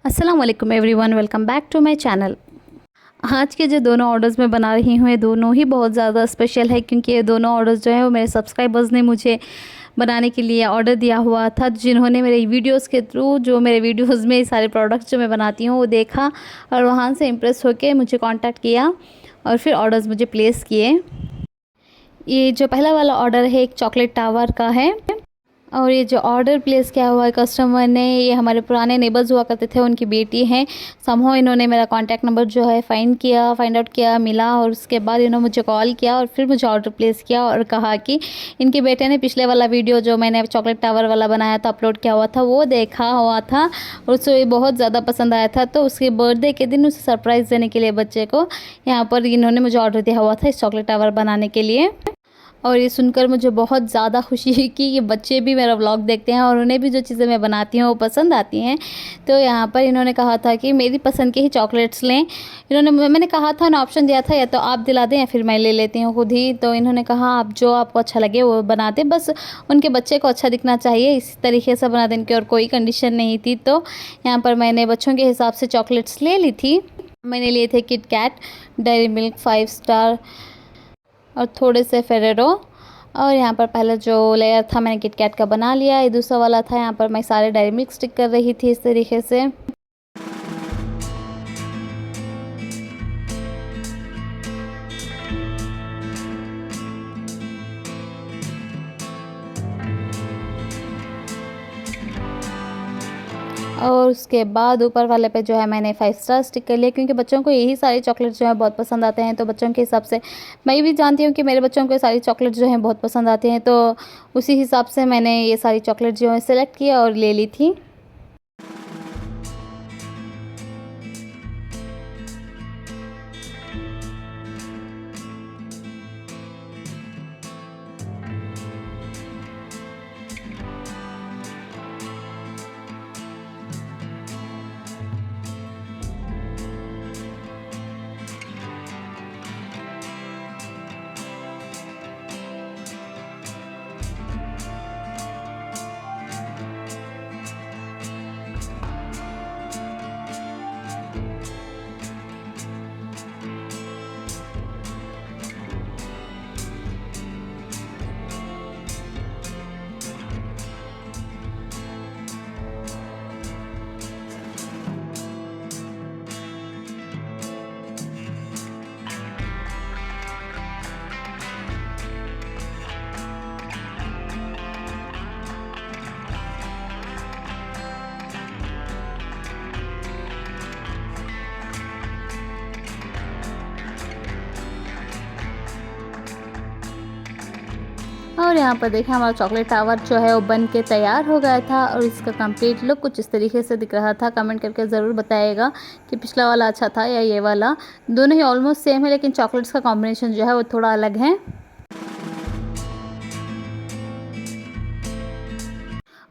अस्सलाम वालेकुम everyone, welcome back to my channel. आज के जो दोनों ऑर्डर्स मैं बना रही हूँ ये दोनों ही बहुत ज़्यादा स्पेशल है, क्योंकि ये दोनों ऑर्डर्स जो है वो मेरे सब्सक्राइबर्स ने मुझे बनाने के लिए ऑर्डर दिया हुआ था, जिन्होंने मेरे वीडियोस के थ्रू जो मेरे वीडियोस में सारे प्रोडक्ट्स जो मैं बनाती हूँ वो देखा और वहाँ से इम्प्रेस होकर मुझे कांटेक्ट किया और फिर ऑर्डर्स मुझे प्लेस किए। ये जो पहला वाला ऑर्डर है एक चॉकलेट टावर का है, और ये जो ऑर्डर प्लेस किया हुआ है कस्टमर ने, ये हमारे पुराने नेबर्स हुआ करते थे, उनकी बेटी हैं। समहाउ इन्होंने मेरा कांटेक्ट नंबर जो है फाइंड आउट किया, मिला, और उसके बाद इन्होंने मुझे कॉल किया और फिर मुझे ऑर्डर प्लेस किया और कहा कि इनके बेटे ने पिछले वाला वीडियो जो मैंने चॉकलेट टावर वाला बनाया था, अपलोड किया हुआ था, वो देखा हुआ था और उसे बहुत ज़्यादा पसंद आया था। तो उसके बर्थडे के दिन उसे सरप्राइज़ देने के लिए बच्चे को यहाँ पर इन्होंने मुझे ऑर्डर दिया हुआ था इस चॉकलेट टावर बनाने के लिए। और ये सुनकर मुझे बहुत ज़्यादा खुशी हुई कि ये बच्चे भी मेरा व्लॉग देखते हैं और उन्हें भी जो चीज़ें मैं बनाती हूँ वो पसंद आती हैं। तो यहाँ पर इन्होंने कहा था कि मेरी पसंद के ही चॉकलेट्स लें। मैंने कहा था ना, ऑप्शन दिया था या तो आप दिला दें या फिर मैं ले लेती हूँ खुद ही। तो इन्होंने कहा आप जो आपको अच्छा लगे वो बना दें, बस उनके बच्चे को अच्छा दिखना चाहिए, इसी तरीके से बना दें, इनकी और कोई कंडीशन नहीं थी। तो यहाँ पर मैंने बच्चों के हिसाब से चॉकलेट्स ले ली थी। मैंने लिए थे Kit Kat, Dairy Milk, 5 Star और थोड़े से फेरेरो। और यहाँ पर पहले जो लेयर था मैंने किटकैट का बना लिया, ये दूसरा वाला था, यहाँ पर मैं सारे डेयरी मिल्क स्टिक कर रही थी इस तरीके से। और उसके बाद ऊपर वाले पे जो है मैंने 5 स्टार स्टिक कर लिया, क्योंकि बच्चों को यही सारे चॉकलेट्स जो है बहुत पसंद आते हैं। तो बच्चों के हिसाब से मैं भी जानती हूँ कि मेरे बच्चों को ये सारी चॉकलेट्स जो हैं बहुत पसंद आती हैं, तो उसी हिसाब से मैंने ये सारी चॉकलेट्स जो है सेलेक्ट किया और ले ली थी। और यहाँ पर देखिए हमारा चॉकलेट टावर जो है वो बन के तैयार हो गया था, और इसका कंप्लीट लुक कुछ इस तरीके से दिख रहा था। कमेंट करके ज़रूर बताइएगा कि पिछला वाला अच्छा था या ये वाला। दोनों ही ऑलमोस्ट सेम है, लेकिन चॉकलेट्स का कॉम्बिनेशन जो है वो थोड़ा अलग है।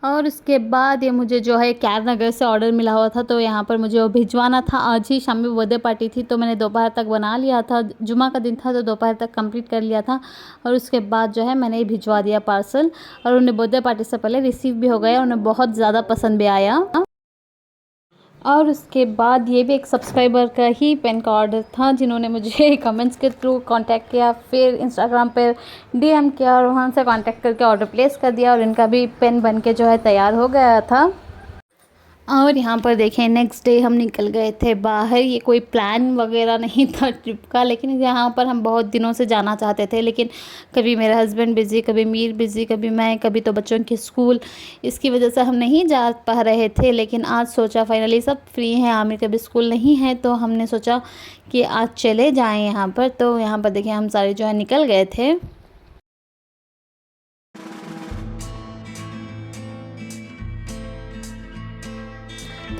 और उसके बाद ये मुझे जो है कैर नगर से ऑर्डर मिला हुआ था, तो यहाँ पर मुझे वो भिजवाना था। आज ही शाम में बर्थडे पार्टी थी, तो मैंने दोपहर तक बना लिया था, जुमा का दिन था तो दोपहर तक कंप्लीट कर लिया था। और उसके बाद जो है मैंने ये भिजवा दिया पार्सल, और उन्हें बर्थडे पार्टी से पहले रिसीव भी हो गया, उन्हें बहुत ज़्यादा पसंद भी आया। और उसके बाद ये भी एक सब्सक्राइबर का ही पेन का ऑर्डर था, जिन्होंने मुझे कमेंट्स के थ्रू कांटेक्ट किया, फिर इंस्टाग्राम पर डीएम किया और वहाँ से कांटेक्ट करके ऑर्डर प्लेस कर दिया, और इनका भी पेन बन के जो है तैयार हो गया था। और यहाँ पर देखें नेक्स्ट डे हम निकल गए थे बाहर। ये कोई प्लान वगैरह नहीं था ट्रिप का, लेकिन यहाँ पर हम बहुत दिनों से जाना चाहते थे, लेकिन कभी मेरा हस्बैंड बिज़ी, कभी मीर बिज़ी, कभी मैं, कभी तो बच्चों के स्कूल, इसकी वजह से हम नहीं जा पा रहे थे। लेकिन आज सोचा फाइनली सब फ्री हैं, आमिर का भी स्कूल नहीं है, तो हमने सोचा कि आज चले जाएँ यहाँ पर। तो यहाँ पर देखिए हम सारे जो है निकल गए थे।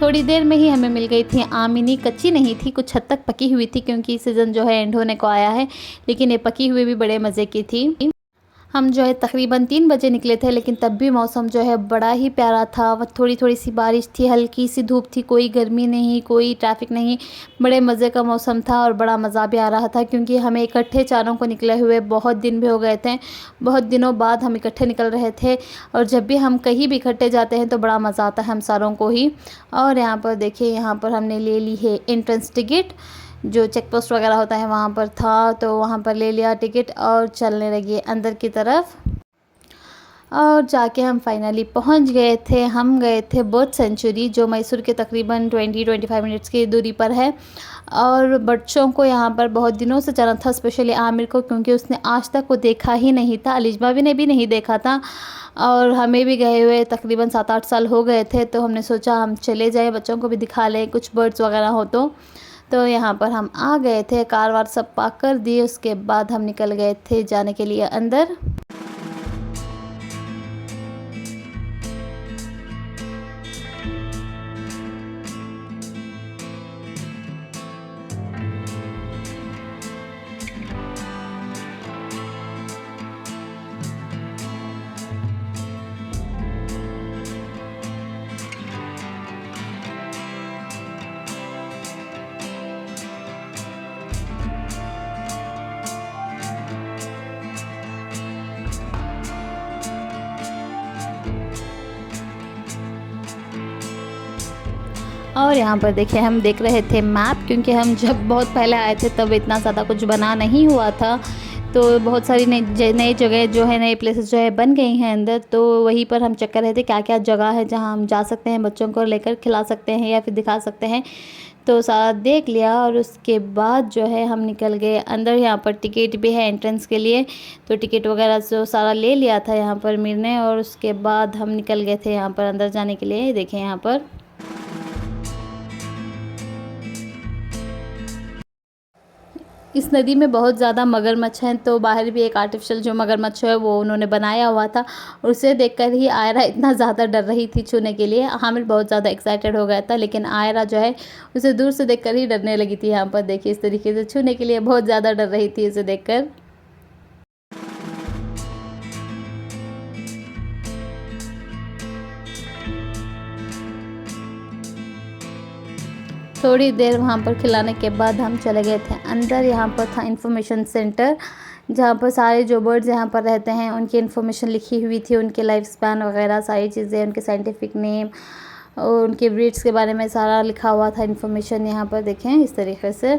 थोड़ी देर में ही हमें मिल गई थी आमिनी। कच्ची नहीं थी, कुछ हद तक पकी हुई थी, क्योंकि सीज़न जो है एंड होने को आया है, लेकिन ये पकी हुई भी बड़े मज़े की थी। हम जो है तकरीबन 3 बजे निकले थे, लेकिन तब भी मौसम जो है बड़ा ही प्यारा था। थोड़ी थोड़ी सी बारिश थी, हल्की सी धूप थी, कोई गर्मी नहीं, कोई ट्रैफिक नहीं। बड़े मज़े का मौसम था और बड़ा मज़ा भी आ रहा था, क्योंकि हमें इकट्ठे चारों को निकले हुए बहुत दिन भी हो गए थे। बहुत दिनों बाद हम इकट्ठे निकल रहे थे, और जब भी हम कहीं भी इकट्ठे जाते हैं तो बड़ा मज़ा आता है हम सारों को ही। और यहाँ पर देखिए, यहाँ पर हमने ले ली है एंट्रेंस टिकट, जो चेक पोस्ट वगैरह होता है वहाँ पर था, तो वहाँ पर ले लिया टिकट और चलने लगे अंदर की तरफ। और जाके हम फाइनली पहुँच गए थे। हम गए थे बर्ड सेंचुरी, जो मैसूर के तकरीबन 20-25 मिनट्स की दूरी पर है। और बच्चों को यहाँ पर बहुत दिनों से जाना था, स्पेशली आमिर को, क्योंकि उसने आज तक वो देखा ही नहीं था। अलिजमा भी ने भी नहीं देखा था, और हमें भी गए हुए तकरीबन 7-8 साल हो गए थे। तो हमने सोचा हम चले जाएं, बच्चों को भी दिखा लें कुछ बर्ड्स वगैरह हो तो यहाँ पर हम आ गए थे। कार वार सब पार्क कर दिए, उसके बाद हम निकल गए थे जाने के लिए अंदर। और यहाँ पर देखिए, हम देख रहे थे मैप, क्योंकि हम जब बहुत पहले आए थे तब इतना ज़्यादा कुछ बना नहीं हुआ था। तो बहुत सारी नई जगह जो है, नए प्लेसेस जो है बन गई हैं अंदर। तो वहीं पर हम चेक कर रहे थे क्या क्या जगह है जहाँ हम जा सकते हैं, बच्चों को लेकर खिला सकते हैं या फिर दिखा सकते हैं। तो सारा देख लिया, और उसके बाद जो है हम निकल गए अंदर। यहाँ पर टिकट भी है एंट्रेंस के लिए, तो टिकट वगैरह जो सारा ले लिया था यहाँ पर मीर ने। और उसके बाद हम निकल गए थे यहाँ पर अंदर जाने के लिए। देखें यहाँ पर इस नदी में बहुत ज़्यादा मगरमच्छ हैं, तो बाहर भी एक आर्टिफिशियल जो मगरमच्छ है वो उन्होंने बनाया हुआ था। और उसे देखकर ही आयरा इतना ज़्यादा डर रही थी छूने के लिए। हामिद बहुत ज़्यादा एक्साइटेड हो गया था, लेकिन आयरा जो है उसे दूर से देखकर ही डरने लगी थी। यहाँ पर देखिए, इस तरीके से छूने के लिए बहुत ज़्यादा डर रही थी उसे देखकर। थोड़ी देर वहाँ पर खिलाने के बाद हम चले गए थे अंदर। यहाँ पर था इन्फॉर्मेशन सेंटर, जहाँ पर सारे जो बर्ड्स यहाँ पर रहते हैं उनकी इन्फॉर्मेशन लिखी हुई थी, उनके लाइफ स्पैन वगैरह सारी चीज़ें, उनके साइंटिफिक नेम और उनके ब्रीड्स के बारे में सारा लिखा हुआ था इन्फॉर्मेशन। यहाँ पर देखें इस तरीके से।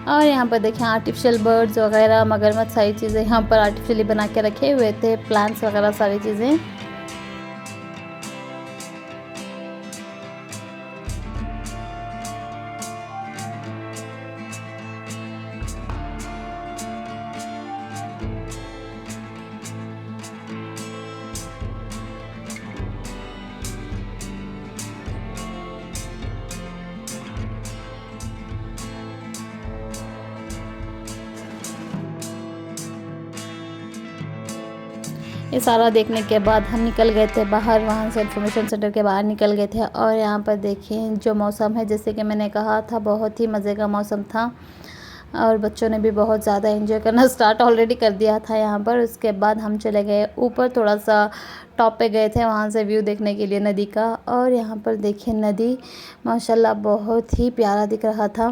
और यहाँ पर देखें आर्टिफिशियल बर्ड्स वगैरह, मगरमच्छ, सारी चीज़ें यहाँ पर आर्टिफिशियली बना के रखे हुए थे, प्लांट्स वगैरह सारी चीज़ें। ये सारा देखने के बाद हम निकल गए थे बाहर, वहाँ से इन्फॉर्मेशन सेंटर के बाहर निकल गए थे। और यहाँ पर देखिए जो मौसम है, जैसे कि मैंने कहा था, बहुत ही मज़े का मौसम था, और बच्चों ने भी बहुत ज़्यादा एंजॉय करना स्टार्ट ऑलरेडी कर दिया था यहाँ पर। उसके बाद हम चले गए ऊपर, थोड़ा सा टॉप पे गए थे, वहाँ से व्यू देखने के लिए नदी का। और यहाँ पर देखिए नदी माशाल्लाह बहुत ही प्यारा दिख रहा था।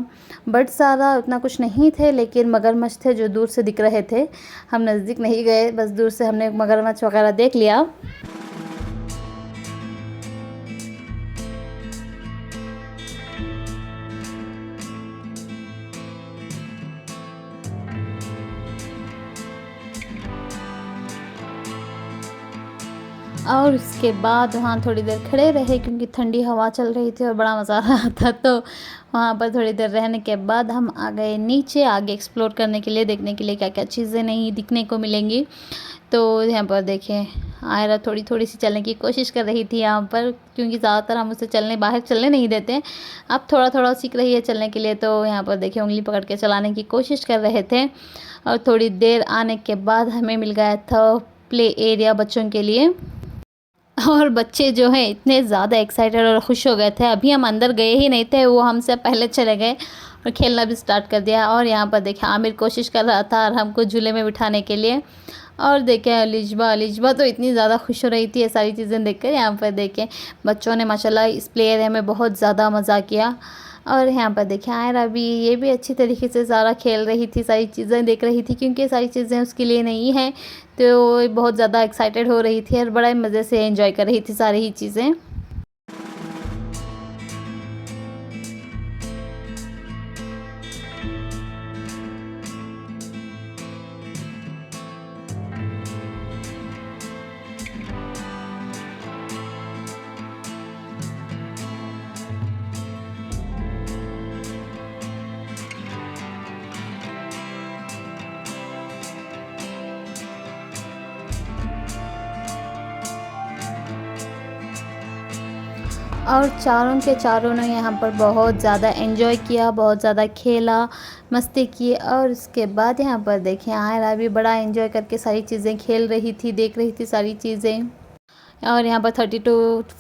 बट सारा उतना कुछ नहीं थे, लेकिन मगरमच्छ थे जो दूर से दिख रहे थे। हम नज़दीक नहीं गए, बस दूर से हमने मगरमच्छ वगैरह देख लिया। और उसके बाद वहाँ थोड़ी देर खड़े रहे, क्योंकि ठंडी हवा चल रही थी और बड़ा मज़ा आ रहा था। तो वहाँ पर थोड़ी देर रहने के बाद हम आ गए नीचे, आगे एक्सप्लोर करने के लिए, देखने के लिए क्या क्या चीज़ें नहीं दिखने को मिलेंगी। तो यहाँ पर देखें आयरा थोड़ी थोड़ी सी चलने की कोशिश कर रही थी यहाँ पर, क्योंकि ज़्यादातर हम उसे बाहर चलने नहीं देते। अब थोड़ा थोड़ा सीख रही है चलने के लिए। तो यहाँ पर देखिए उंगली पकड़ के चलाने की कोशिश कर रहे थे। और थोड़ी देर आने के बाद हमें मिल गया था प्ले एरिया बच्चों के लिए। और बच्चे जो हैं इतने ज़्यादा एक्साइटेड और खुश हो गए थे, अभी हम अंदर गए ही नहीं थे, वो हमसे पहले चले गए और खेलना भी स्टार्ट कर दिया। और यहाँ पर देखिए आमिर कोशिश कर रहा था और हमको झूले में बिठाने के लिए। और देखें लिजबा तो इतनी ज़्यादा खुश हो रही थी ये सारी चीज़ें देखकर। यहाँ पर देखें बच्चों ने माशाल्लाह इस प्ले एरिया में बहुत ज़्यादा मज़ा किया। और यहाँ पर देखिए आयरा भी, ये भी अच्छी तरीके से सारा खेल रही थी, सारी चीज़ें देख रही थी, क्योंकि ये सारी चीज़ें उसके लिए नहीं हैं। तो बहुत ज़्यादा एक्साइटेड हो रही थी और बड़ा मज़े से एंजॉय कर रही थी सारी ही चीज़ें। और चारों के चारों ने यहाँ पर बहुत ज़्यादा एंजॉय किया, बहुत ज़्यादा खेला, मस्ती की। और उसके बाद यहाँ पर देखिए आयरा भी बड़ा एंजॉय करके सारी चीज़ें खेल रही थी, देख रही थी सारी चीज़ें। और यहाँ पर 30 to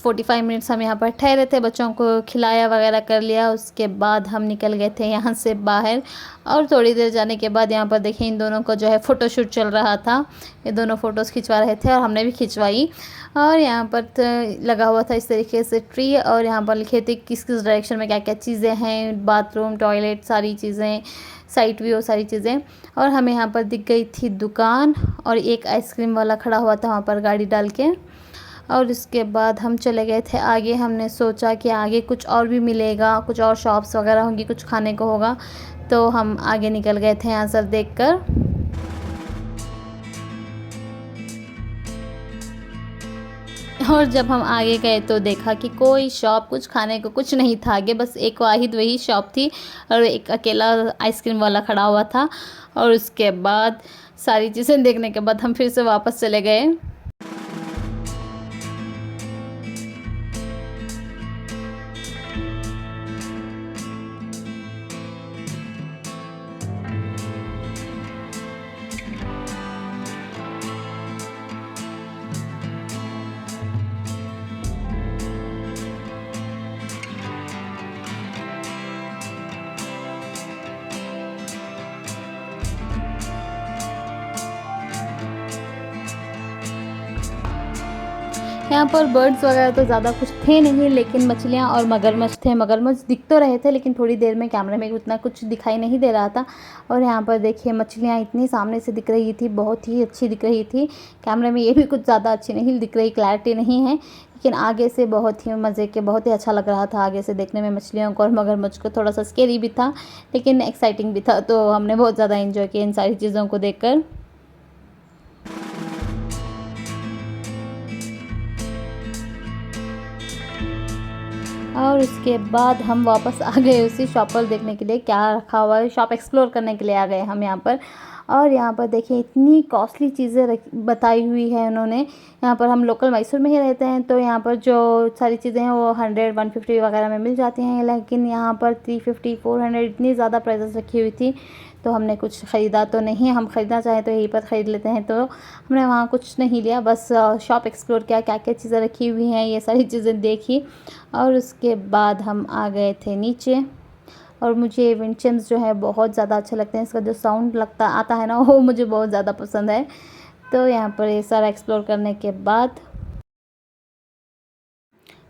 45 मिनट्स हम यहाँ पर ठहरे थे, बच्चों को खिलाया वगैरह कर लिया। उसके बाद हम निकल गए थे यहाँ से बाहर। और थोड़ी देर जाने के बाद यहाँ पर देखिए इन दोनों को जो है फ़ोटोशूट चल रहा था, ये दोनों फ़ोटोज़ खिंचवा रहे थे और हमने भी खिंचवाई। और यहाँ पर लगा हुआ था इस तरीके से ट्री, और यहाँ पर लिखे थे किस किस डायरेक्शन में क्या क्या चीज़ें हैं, बाथरूम, टॉयलेट, सारी चीज़ें, साइट व्यू, सारी चीज़ें। और हमें यहाँ पर दिख गई थी दुकान, और एक आइसक्रीम वाला खड़ा हुआ था वहाँ पर गाड़ी डाल के। और उसके बाद हम चले गए थे आगे। हमने सोचा कि आगे कुछ और भी मिलेगा, कुछ और शॉप्स वगैरह होंगी, कुछ खाने को होगा, तो हम आगे निकल गए थे यहाँ से देखकर। और जब हम आगे गए तो देखा कि कोई शॉप, कुछ खाने को कुछ नहीं था आगे, बस एक वाहिद वही शॉप थी और एक अकेला आइसक्रीम वाला खड़ा हुआ था। और उसके बाद सारी चीज़ें देखने के बाद हम फिर से वापस चले गए। यहाँ पर बर्ड्स वगैरह तो ज़्यादा कुछ थे नहीं, लेकिन मछलियाँ और मगरमच्छ थे। मगरमच्छ दिख तो रहे थे, लेकिन थोड़ी देर में कैमरे में उतना कुछ दिखाई नहीं दे रहा था। और यहाँ पर देखिए मछलियाँ इतनी सामने से दिख रही थी, बहुत ही अच्छी दिख रही थी। कैमरे में ये भी कुछ ज़्यादा अच्छी नहीं दिख रही, क्लैरिटी नहीं है, लेकिन आगे से बहुत ही मज़े के, बहुत ही अच्छा लग रहा था आगे से देखने में मछलियों को और मगरमच्छ को। थोड़ा सा स्केरी भी था, लेकिन एक्साइटिंग भी था, तो हमने बहुत ज़्यादा एंजॉय किया इन सारी चीज़ों को देखकर। और उसके बाद हम वापस आ गए उसी शॉप पर देखने के लिए क्या रखा हुआ है, शॉप एक्सप्लोर करने के लिए आ गए हम यहाँ पर। और यहाँ पर देखिए इतनी कॉस्टली चीज़ें बताई हुई है उन्होंने। यहाँ पर हम लोकल मैसूर में ही रहते हैं, तो यहाँ पर जो सारी चीज़ें हैं वो 100-150 वगैरह में मिल जाती हैं, लेकिन यहाँ पर 350-400 इतनी ज़्यादा प्राइसेस रखी हुई थी। तो हमने कुछ ख़रीदा तो नहीं, हम ख़रीदना चाहें तो यहीं पर ख़रीद लेते हैं, तो हमने वहाँ कुछ नहीं लिया, बस शॉप एक्सप्लोर किया, क्या क्या चीज़ें रखी हुई हैं ये सारी चीज़ें देखी। और उसके बाद हम आ गए थे नीचे। और मुझे विंड चिम्स जो है बहुत ज़्यादा अच्छे लगते हैं, इसका जो साउंड लगता आता है ना वो मुझे बहुत ज़्यादा पसंद है। तो यहाँ पर ये सारा एक्सप्लोर करने के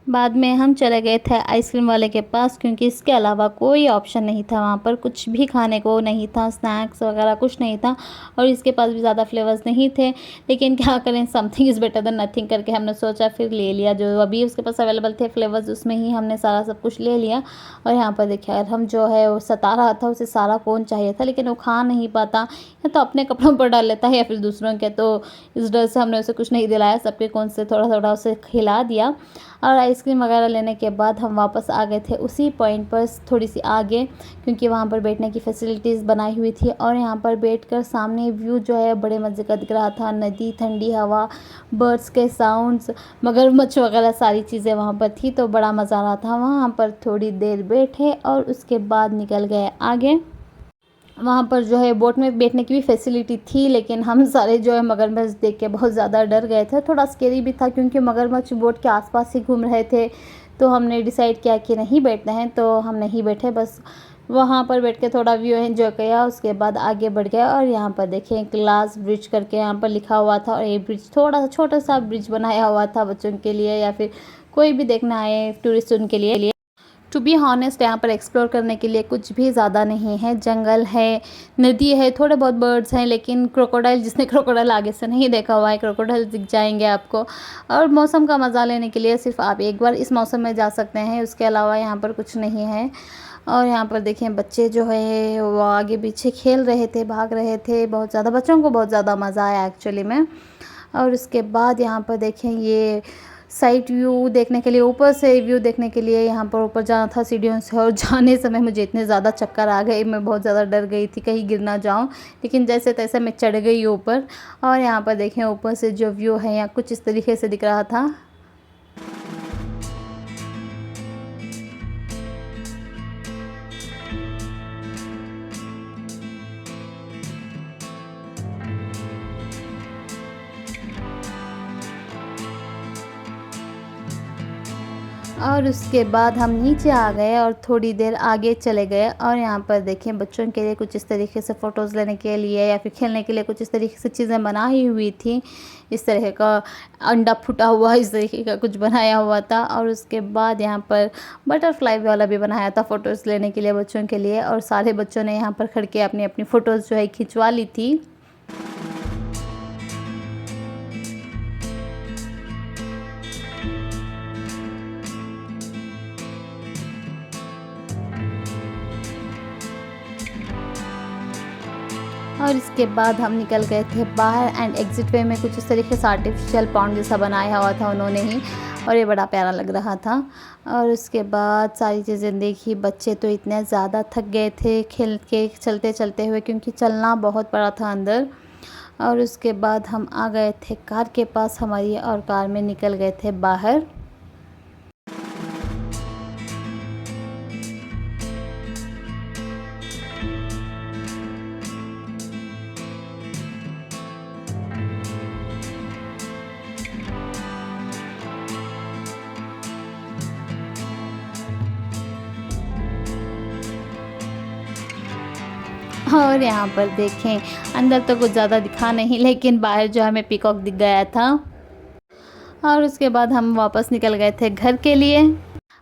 बाद में हम चले गए थे आइसक्रीम वाले के पास, क्योंकि इसके अलावा कोई ऑप्शन नहीं था वहाँ पर, कुछ भी खाने को नहीं था, स्नैक्स वगैरह कुछ नहीं था। और इसके पास भी ज़्यादा फ्लेवर्स नहीं थे, लेकिन क्या करें, something is better than nothing करके हमने सोचा, फिर ले लिया जो अभी उसके पास अवेलेबल थे फ्लेवर्स, उसमें ही हमने सारा सब कुछ ले लिया। और यहाँ पर देखिए अगर हम जो है वो सता रहा था, उसे सारा कोन चाहिए था, लेकिन वो खा नहीं पाता, या तो अपने कपड़ों पर डाल लेता है या फिर दूसरों के, तो इस डर से हमने उसे कुछ नहीं दिलाया, सबके कोन से थोड़ा थोड़ा उसे खिला दिया। और आइसक्रीम वगैरह लेने के बाद हम वापस आ गए थे उसी पॉइंट पर, थोड़ी सी आगे, क्योंकि वहाँ पर बैठने की फैसिलिटीज़ बनाई हुई थी। और यहाँ पर बैठकर सामने व्यू जो है बड़े मज़े का दिख रहा था, नदी, ठंडी हवा, बर्ड्स के साउंड्स, मगरमच्छ वगैरह सारी चीज़ें वहाँ पर थी, तो बड़ा मज़ा आ रहा था। वहाँ पर थोड़ी देर बैठे और उसके बाद निकल गए आगे। वहाँ पर जो है बोट में बैठने की भी फैसिलिटी थी, लेकिन हम सारे जो है मगरमच्छ देख के बहुत ज़्यादा डर गए थे। थोड़ा स्केरी भी था क्योंकि मगरमच्छ बोट के आसपास ही घूम रहे थे। तो हमने डिसाइड किया कि नहीं बैठते हैं, तो हम नहीं बैठे, बस वहाँ पर बैठ के थोड़ा व्यू एंजॉय किया। उसके बाद आगे बढ़ गया और यहाँ पर देखें ग्लास ब्रिज करके यहाँ पर लिखा हुआ था, और ये ब्रिज थोड़ा सा छोटा सा ब्रिज बनाया हुआ था बच्चों के लिए या फिर कोई भी देखना आए टूरिस्ट उनके लिए। टू बी हॉनेस्ट यहाँ पर एक्सप्लोर करने के लिए कुछ भी ज़्यादा नहीं है। जंगल है, नदी है, थोड़े बहुत बर्ड्स हैं, लेकिन क्रोकोडाइल, जिसने क्रोकोडाइल आगे से नहीं देखा हुआ है, क्रोकोडाइल दिख जाएंगे आपको। और मौसम का मज़ा लेने के लिए सिर्फ आप एक बार इस मौसम में जा सकते हैं, उसके अलावा यहाँ पर कुछ नहीं है। और यहाँ पर देखें बच्चे जो है वो आगे पीछे खेल रहे थे, भाग रहे थे, बहुत ज़्यादा बच्चों को बहुत ज़्यादा मज़ा आया एक्चुअली में। और उसके बाद यहाँ पर देखें ये साइड व्यू देखने के लिए, ऊपर से व्यू देखने के लिए यहाँ पर ऊपर जाना था सीढ़ियों से, और जाने समय मुझे इतने ज़्यादा चक्कर आ गए, मैं बहुत ज़्यादा डर गई थी कहीं गिर ना जाऊँ, लेकिन जैसे तैसे मैं चढ़ गई ऊपर। और यहाँ पर देखें ऊपर से जो व्यू है यहाँ कुछ इस तरीके से दिख रहा था। और उसके बाद हम नीचे आ गए और थोड़ी देर आगे चले गए, और यहाँ पर देखें बच्चों के लिए कुछ इस तरीके से फ़ोटोज़ लेने के लिए या फिर खेलने के लिए कुछ इस तरीके से चीज़ें बनाई हुई थी। इस तरह का अंडा फूटा हुआ, इस तरीके का कुछ बनाया हुआ था। और उसके बाद यहाँ पर बटरफ्लाई वाला भी बनाया था फ़ोटोज़ लेने के लिए बच्चों के लिए, और सारे बच्चों ने यहाँ पर खड़ के अपनी अपनी फ़ोटोज़ जो है खिंचवा ली थी। और इसके बाद हम निकल गए थे बाहर, एंड एग्ज़िट वे में कुछ इस तरीके से आर्टिफिशियल पॉन्ड जैसा बनाया हुआ था उन्होंने ही, और ये बड़ा प्यारा लग रहा था। और उसके बाद सारी चीज़ें देखी। बच्चे तो इतने ज़्यादा थक गए थे खेल के चलते चलते हुए, क्योंकि चलना बहुत पड़ा था अंदर। और उसके बाद हम आ गए थे कार के पास हमारी, और कार में निकल गए थे बाहर। और यहाँ पर देखें अंदर तो कुछ ज़्यादा दिखा नहीं, लेकिन बाहर जो हमें पीकॉक दिख गया था। और उसके बाद हम वापस निकल गए थे घर के लिए।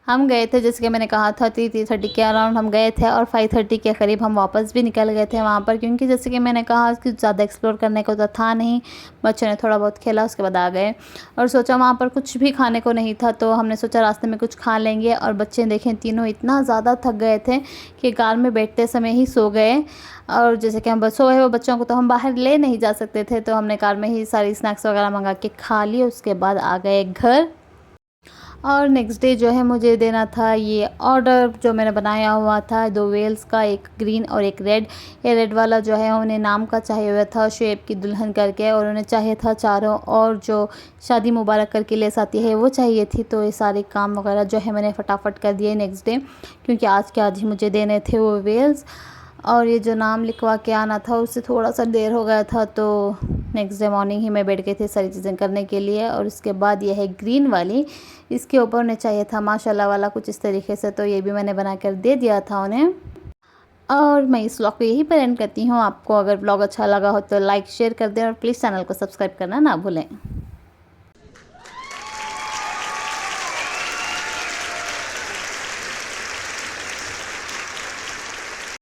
हम गए थे, जैसे कि मैंने कहा था, 3:30 के अराउंड हम गए थे, और 5:30 के करीब हम वापस भी निकल गए थे वहाँ पर, क्योंकि जैसे कि मैंने कहा कि ज़्यादा एक्सप्लोर करने को तो था नहीं। बच्चों ने थोड़ा बहुत खेला, उसके बाद आ गए। और सोचा वहाँ पर कुछ भी खाने को नहीं था, तो हमने सोचा रास्ते में कुछ खा लेंगे। और बच्चे देखें तीनों इतना ज़्यादा थक गए थे कि कार में बैठते समय ही सो गए। और जैसे कि हम बस सोए हुए बच्चों को तो हम बाहर ले नहीं जा सकते थे, तो हमने कार में ही सारी स्नैक्स वगैरह मंगा के खा लिए। उसके बाद आ गए घर। और नेक्स्ट डे जो है मुझे देना था ये ऑर्डर जो मैंने बनाया हुआ था, 2 वेल्स का, एक ग्रीन और एक रेड। ये रेड वाला जो है उन्हें नाम का चाहिए हुआ था, शुएब की दुल्हन करके, और उन्हें चाहिए था चारों, और जो शादी मुबारक करके लेस आती है वो चाहिए थी। तो ये सारे काम वगैरह जो है मैंने फटाफट कर दिए नेक्स्ट डे, क्योंकि आज के आज ही मुझे देने थे वो वेल्स। और ये जो नाम लिखवा के आना था उससे थोड़ा सा देर हो गया था, तो नेक्स्ट डे मॉर्निंग ही मैं बैठ गई थी सारी चीज़ें करने के लिए। और उसके बाद ये है ग्रीन वाली, इसके ऊपर उन्हें चाहिए था माशाल्लाह वाला कुछ इस तरीके से, तो ये भी मैंने बना कर दे दिया था उन्हें। और मैं इस व्लॉग को यहीं पर एंड करती हूँ। आपको अगर व्लॉग अच्छा लगा हो तो लाइक शेयर कर दें, और प्लीज़ चैनल को सब्सक्राइब करना ना भूलें।